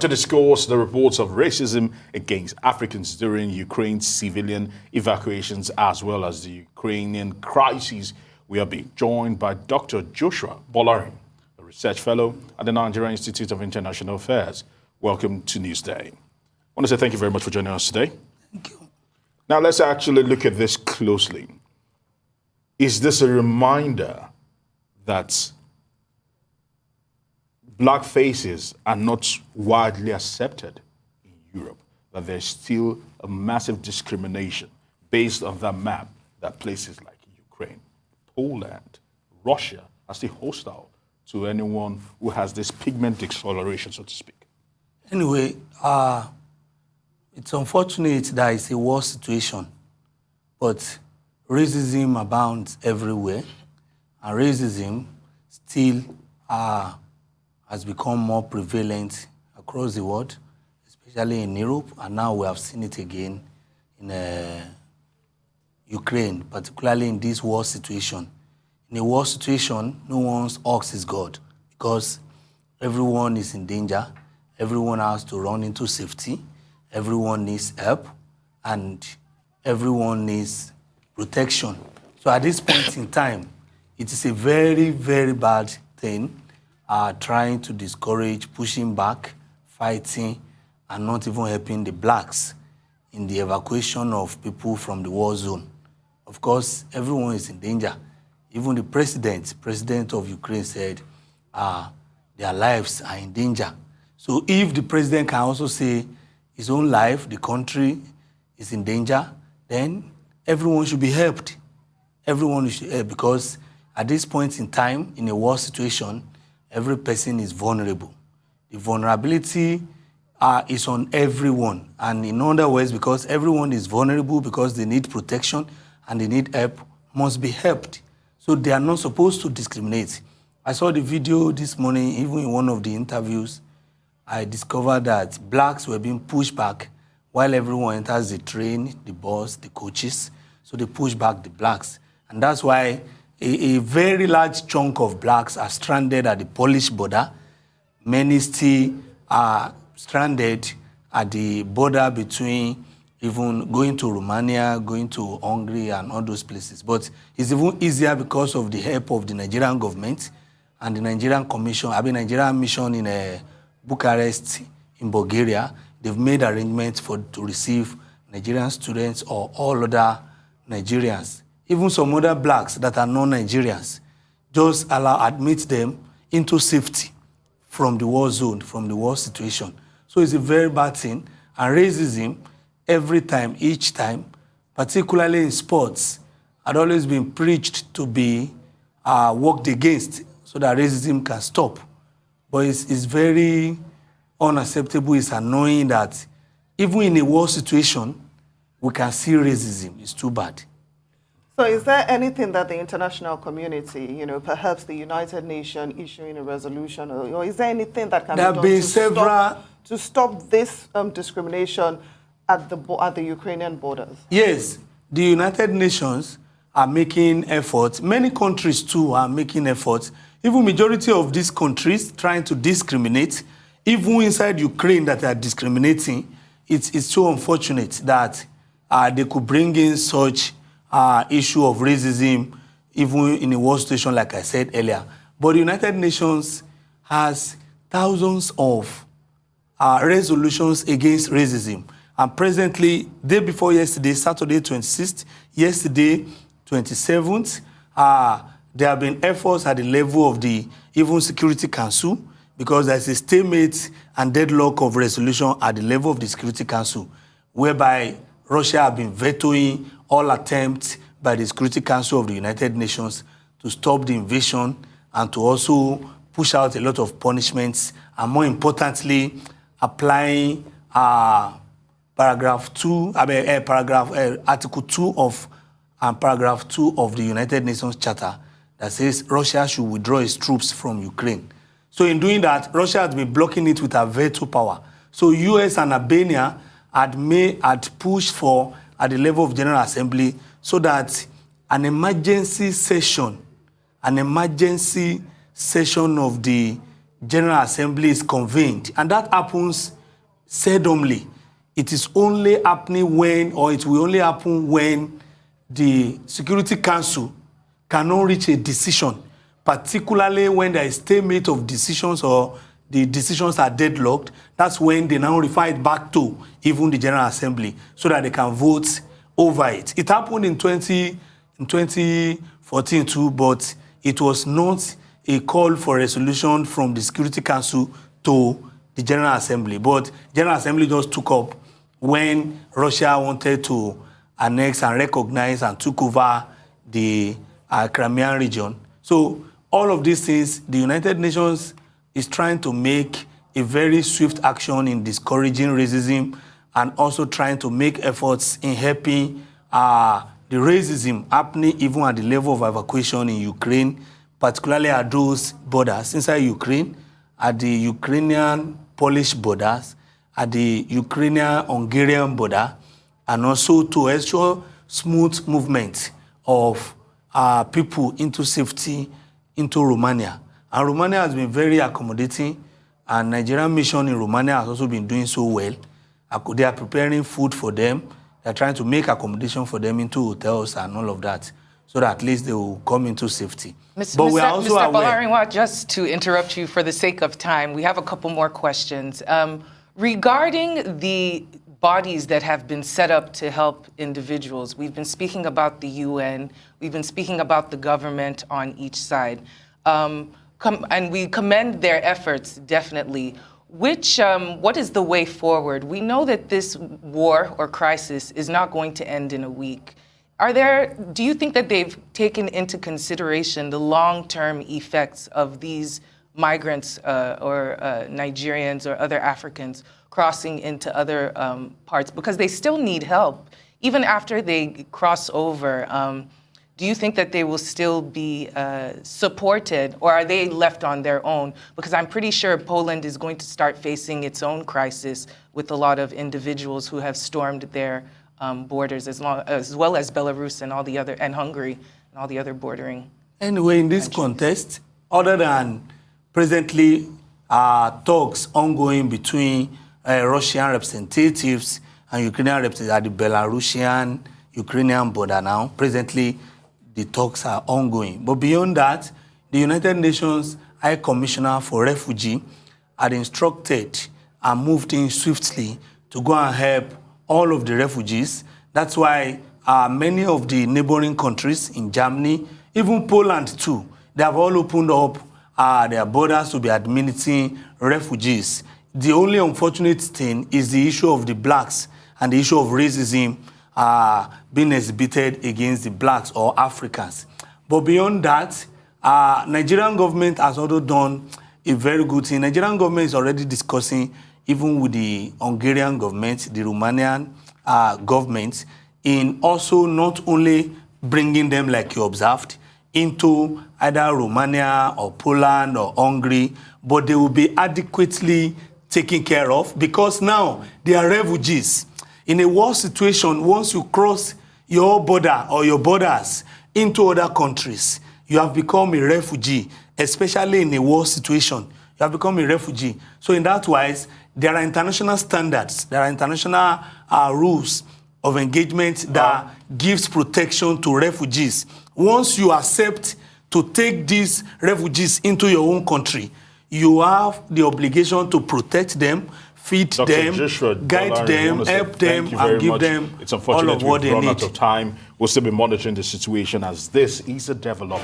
to discuss the reports of racism against Africans during Ukraine's civilian evacuations as well as the Ukrainian crisis. We are being joined by Dr. Joshua Bolarin, a research fellow at the Nigerian Institute of International Affairs. Welcome to Newsday. I want to say thank you very much for joining us today. Thank you. Now let's actually look at this closely. Is this a reminder that black faces are not widely accepted in Europe, that there's still a massive discrimination based on that map that places like Ukraine, Poland, Russia are still hostile to anyone who has this pigment discoloration, so to speak? Anyway, it's unfortunate that it's a war situation, but racism abounds everywhere, and racism still has become more prevalent across the world, especially in Europe, and now we have seen it again in Ukraine, particularly in this war situation. In a war situation, no one's ox is God, because everyone is in danger, everyone has to run into safety, everyone needs help, and everyone needs protection. So at this point in time, it is a very, very bad thing, trying to discourage, pushing back, fighting, and not even helping the blacks in the evacuation of people from the war zone. Of course, everyone is in danger. Even the president of Ukraine said their lives are in danger. So if the president can also say his own life, the country is in danger, then everyone should be helped. Everyone should help, because at this point in time, in a war situation, every person is vulnerable. The vulnerability is on everyone. And in other words, because everyone is vulnerable, because they need protection and they need help, must be helped. So they are not supposed to discriminate. I saw the video this morning, even in one of the interviews, I discovered that blacks were being pushed back while everyone enters the train, the bus, the coaches. So they push back the blacks. And that's why a very large chunk of blacks are stranded at the Polish border. Many still are stranded at the border between even going to Romania, going to Hungary, and all those places. But it's even easier because of the help of the Nigerian government and the Nigerian mission in Bucharest, in Bulgaria. They've made arrangements to receive Nigerian students or all other Nigerians. Even some other blacks that are non-Nigerians, just admit them into safety from the war zone, from the war situation. So it's a very bad thing. And racism, every time, each time, particularly in sports, had always been preached to be worked against so that racism can stop. But it's very unacceptable, it's annoying that even in a war situation, we can see racism. It's too bad. So is there anything that the international community, perhaps the United Nations issuing a resolution, or is there anything that can be done to stop this discrimination at the Ukrainian borders? Yes, the United Nations are making efforts. Many countries too are making efforts. Even majority of these countries trying to discriminate, even inside Ukraine that are discriminating. It's so unfortunate that they could bring in such issue of racism, even in a war situation, like I said earlier. But the United Nations has thousands of resolutions against racism. And presently, day before yesterday, Saturday 26th, yesterday 27th, there have been efforts at the level of the even Security Council, because there's a stalemate and deadlock of resolution at the level of the Security Council, whereby Russia have been vetoing all attempts by the Security Council of the United Nations to stop the invasion and to also push out a lot of punishments, and more importantly, applying Article 2 of Paragraph 2 of the United Nations Charter that says Russia should withdraw its troops from Ukraine. So in doing that, Russia has been blocking it with a veto power. So US and Albania had pushed for, at the level of General Assembly, so that an emergency session of the General Assembly is convened, and that happens seldomly. It is only happening when, or it will only happen when the Security Council cannot reach a decision, particularly when there is stalemate of decisions or the decisions are deadlocked. That's when they now refer it back to even the General Assembly so that they can vote over it. It happened in 2014 too, but it was not a call for resolution from the Security Council to the General Assembly. But General Assembly just took up when Russia wanted to annex and recognize and took over the Crimean region. So all of these things, the United Nations is trying to make a very swift action in discouraging racism and also trying to make efforts in helping the racism happening even at the level of evacuation in Ukraine, particularly at those borders inside Ukraine, at the Ukrainian-Polish borders, at the Ukrainian-Hungarian border, and also to ensure smooth movement of people into safety into Romania. And Romania has been very accommodating, and Nigerian mission in Romania has also been doing so well. They are preparing food for them. They're trying to make accommodation for them into hotels and all of that, so that at least they will come into safety. But we are also aware. Mr. Bolarin, just to interrupt you for the sake of time, we have a couple more questions. Regarding the bodies that have been set up to help individuals, we've been speaking about the UN, we've been speaking about the government on each side. And we commend their efforts, definitely. What is the way forward? We know that this war or crisis is not going to end in a week. Do you think that they've taken into consideration the long-term effects of these migrants or Nigerians or other Africans crossing into other parts? Because they still need help. Even after they cross over, do you think that they will still be supported, or are they left on their own? Because I'm pretty sure Poland is going to start facing its own crisis with a lot of individuals who have stormed their borders, as well as Belarus and all the other, and Hungary and all the other bordering. Anyway, in this context, other than presently talks ongoing between Russian representatives and Ukrainian representatives at the Belarusian-Ukrainian border now, presently the talks are ongoing. But beyond that, the United Nations High Commissioner for Refugee had instructed and moved in swiftly to go and help all of the refugees. That's why many of the neighboring countries in Germany, even Poland too, they have all opened up their borders to be admitting refugees. The only unfortunate thing is the issue of the blacks and the issue of racism being exhibited against the blacks or Africans. But beyond that, Nigerian government has also done a very good thing. Nigerian government is already discussing, even with the Hungarian government, the Romanian government, in also not only bringing them, like you observed, into either Romania or Poland or Hungary, but they will be adequately taken care of, because now they are refugees. In a war situation, once you cross your border or your borders into other countries, you have become a refugee, especially in a war situation. You have become a refugee. So in that wise, there are international standards, there are international rules of engagement that gives protection to refugees. Once you accept to take these refugees into your own country, you have the obligation to protect them, feed Dr. them, Joshua guide Bolarin, them, help them, and give them it's all of what they run need. out of time. We'll still be monitoring the situation, as this is a development.